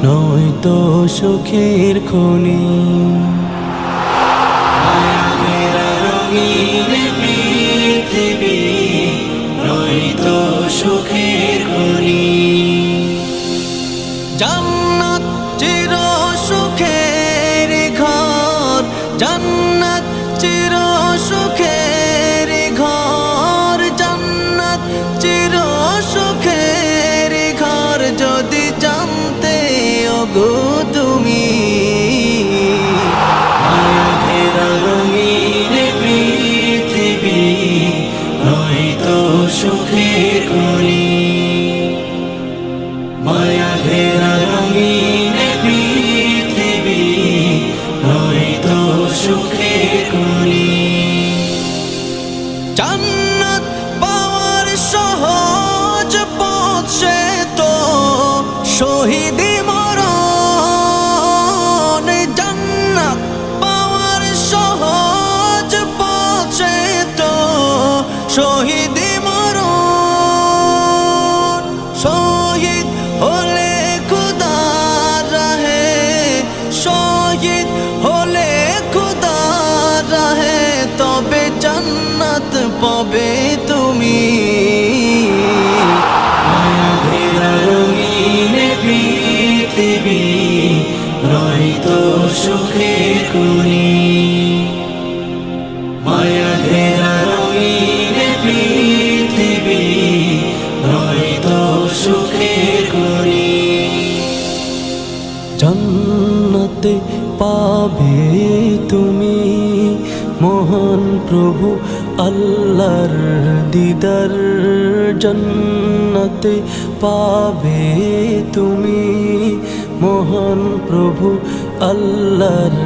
নয়তো সুখের খনি। মায়া ঘেরা রঙিন পৃথিবী, নয়তো সুখের খনি। জান্নাত চির সুখের ঘর, জান্নাত চির সুখের ঘর, জান্নাত চির সুখের ঘর। যদি জানতে ওগো তুমি, মায়া ঘেরা রঙিন পৃথিবী, নয়তো সুখের খনি। মায়া ঘেরা রঙিন পৃথিবী, নয়তো সুখের খনি। জান্নাত পাওয়ার সহজ পথ সে তো শহীদি মরণ। জান্নাত পাওয়ার সহজ পথ সে তো শহীদি মরণ। শহীদ হলে খুদার রাহে, শহীদ হলে খুদার রাহে, তবে জান্নাত পাবে তুমি। মায়া ঘেরা রঙিন পৃথিবী, নয়তো সুখের খনি। মায়া ঘেরা রঙিন পৃথিবী, নয়তো সুখের খনি। জান্নাতে পাবে তুমি মহান প্রভু আল্লাহর দিদার। জান্নাতে পাবে তুমি মহান প্রভু আল্লাহর